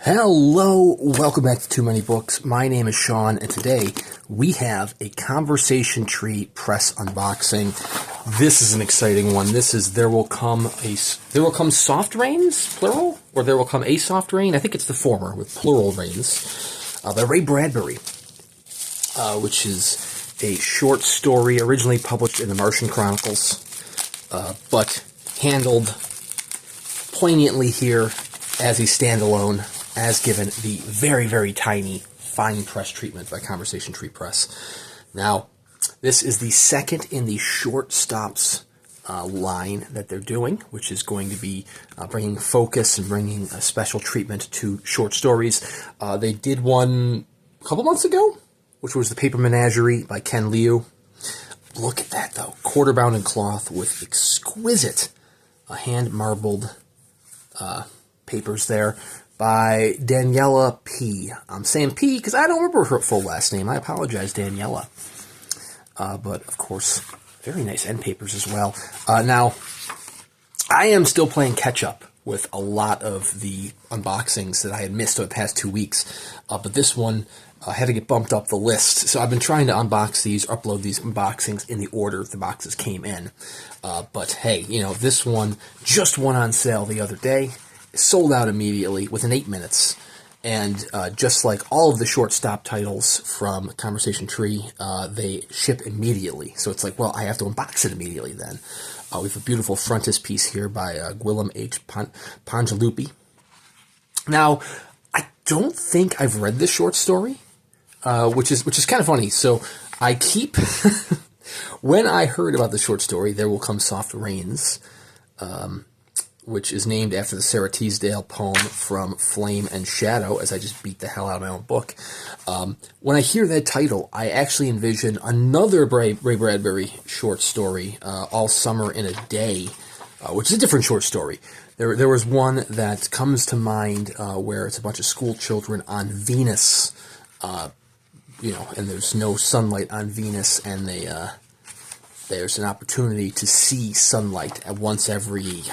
Hello, welcome back to Too Many Books. My name is Sean, and today we have a Conversation Tree press unboxing. This is an exciting one. This is There Will Come Soft Rains, plural, or There Will Come a Soft Rain. I think it's the former, with plural rains, by Ray Bradbury, which is a short story originally published in the Martian Chronicles, but handled poignantly here as a standalone, as given the very, very tiny fine press treatment by Conversation Tree Press. Now, this is the second in the short stops line that they're doing, which is going to be bringing focus and bringing a special treatment to short stories. They did one a couple months ago, which was The Paper Menagerie by Ken Liu. Look at that, though. Quarter-bound in cloth with exquisite hand-marbled papers there by Daniela P. I'm saying P because I don't remember her full last name. I apologize, Daniela. But, of course, very nice end papers as well. Now, I am still playing catch-up with a lot of the unboxings that I had missed over the past 2 weeks. But this one had to get bumped up the list. So I've been trying to unbox these, upload these unboxings in the order the boxes came in. But, hey, you know, this one just went on sale the other day. Sold out immediately within 8 minutes, and just like all of the short stop titles from Conversation Tree, they ship immediately. So it's like, well, I have to unbox it immediately then. We have a beautiful frontispiece here by Guillem Pongiluppi. Now, I don't think I've read this short story, which is kind of funny. So I keep when I heard about the short story, There Will Come Soft Rains, which is named after the Sarah Teasdale poem from Flame and Shadow, as I just beat the hell out of my own book. When I hear that title, I actually envision another Ray Bradbury short story, All Summer in a Day, which is a different short story. There was one that comes to mind where it's a bunch of school children on Venus, and there's no sunlight on Venus, and there's an opportunity to see sunlight at once every,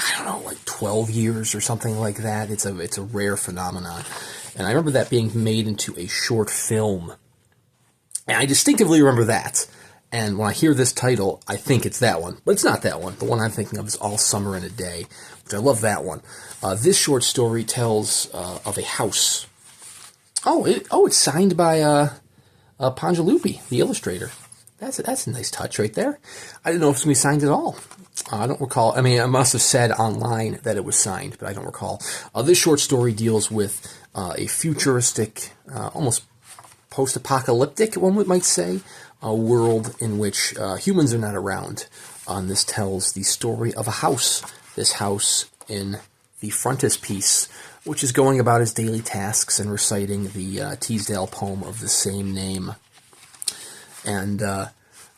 12 years or something like that. It's a rare phenomenon. And I remember that being made into a short film. And I distinctively remember that. And when I hear this title, I think it's that one. But it's not that one. The one I'm thinking of is All Summer in a Day, which I love that one. This short story tells of a house. It's signed by Pongiluppi, the illustrator. That's a nice touch right there. I didn't know if it was going to be signed at all. I don't recall. I mean, I must have said online that it was signed, but I don't recall. This short story deals with a futuristic, almost post-apocalyptic, one might say, a world in which humans are not around. This tells the story of a house. This house in the frontispiece, which is going about his daily tasks and reciting the Teasdale poem of the same name. And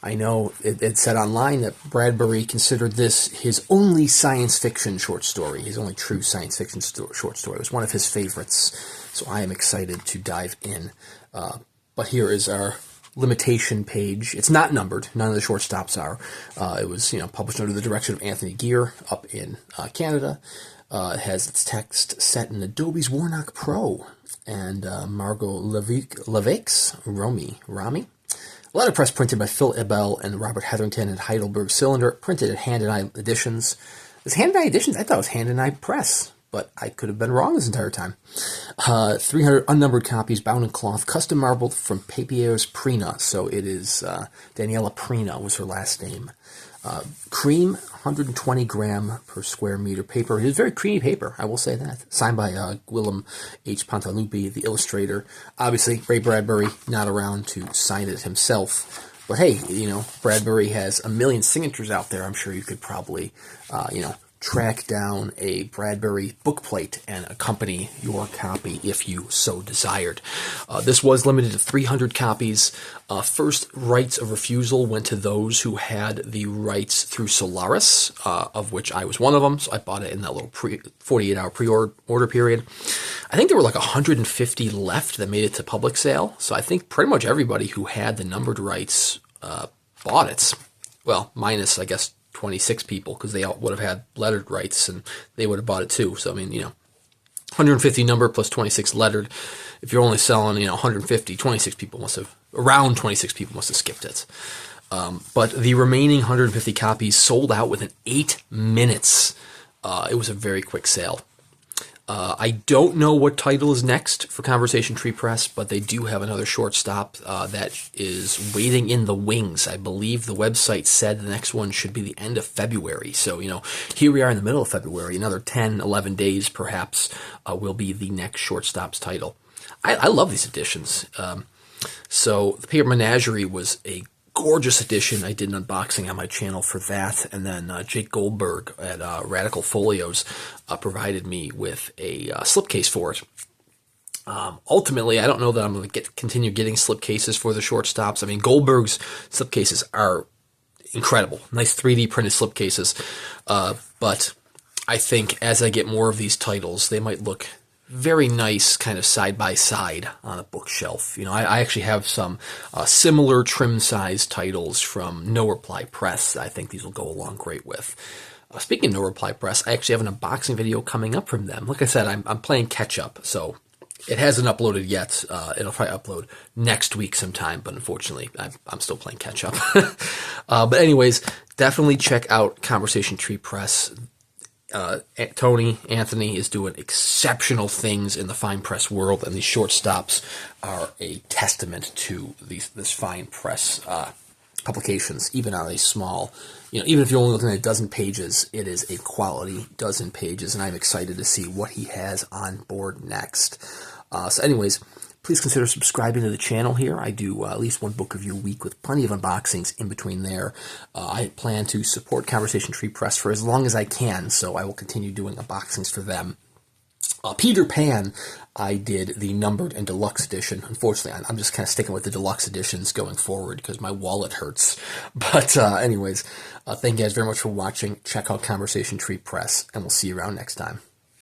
I know it said online that Bradbury considered this his only science fiction short story, his only true science fiction short story. It was one of his favorites, so I am excited to dive in. But here is our limitation page. It's not numbered. None of the short stops are. It was published under the direction of Anthony Geer up in Canada. It has its text set in Adobe's Warnock Pro and Margot Levesque's Rami. Letterpress printed by Phil Ebel and Robert Hetherington at Heidelberg Cylinder, printed at Hand and Eye Editions. Is Hand and Eye Editions? I thought it was Hand and Eye Press, but I could have been wrong this entire time. 300 unnumbered copies, bound in cloth, custom marbled from Papier's Prina. So it is Daniela Prina was her last name. Cream, 120 gram per square meter paper. It is very creamy paper, I will say that. Signed by Guillem Pongiluppi, the illustrator. Obviously, Ray Bradbury not around to sign it himself. But hey, Bradbury has a million signatures out there. I'm sure you could probably, track down a Bradbury bookplate and accompany your copy if you so desired. This was limited to 300 copies. First rights of refusal went to those who had the rights through Solaris, of which I was one of them, so I bought it in that little 48-hour pre-order period. I think there were like 150 left that made it to public sale, so I think pretty much everybody who had the numbered rights bought it. Well, minus, I guess, 26 people, because they all would have had lettered rights, and they would have bought it too. So, I mean, 150 number plus 26 lettered. If you're only selling, 150, 26 people must have, around 26 people must have skipped it. But the remaining 150 copies sold out within 8 minutes. It was a very quick sale. I don't know what title is next for Conversation Tree Press, but they do have another shortstop that is waiting in the wings. I believe the website said the next one should be the end of February. So, here we are in the middle of February. Another 10, 11 days perhaps will be the next shortstop's title. I love these editions. So the Paper Menagerie was a gorgeous edition. I did an unboxing on my channel for that, and then Jake Goldberg at Radical Folios provided me with a slipcase for it. Ultimately, I don't know that I'm going to continue getting slipcases for the shortstops. I mean, Goldberg's slipcases are incredible, nice 3D printed slipcases, but I think as I get more of these titles, they might look very nice kind of side by side on a bookshelf. I actually have some similar trim size titles from No Reply Press. I think these will go along great with. Speaking of No Reply Press, I actually have an unboxing video coming up from them. Like I said, I'm playing catch up, so it hasn't uploaded yet. It'll probably upload next week sometime, but unfortunately, I'm still playing catch up. But anyways, definitely check out Conversation Tree Press. Anthony is doing exceptional things in the fine press world, and these shortstops are a testament to this fine press publications, even on a small, even if you're only looking at a dozen pages, it is a quality dozen pages, and I'm excited to see what he has on board next. So anyways, please consider subscribing to the channel here. I do at least one book review a week with plenty of unboxings in between there. I plan to support Conversation Tree Press for as long as I can, so I will continue doing unboxings for them. Peter Pan, I did the numbered and deluxe edition. Unfortunately, I'm just kind of sticking with the deluxe editions going forward because my wallet hurts. But anyways, thank you guys very much for watching. Check out Conversation Tree Press, and we'll see you around next time.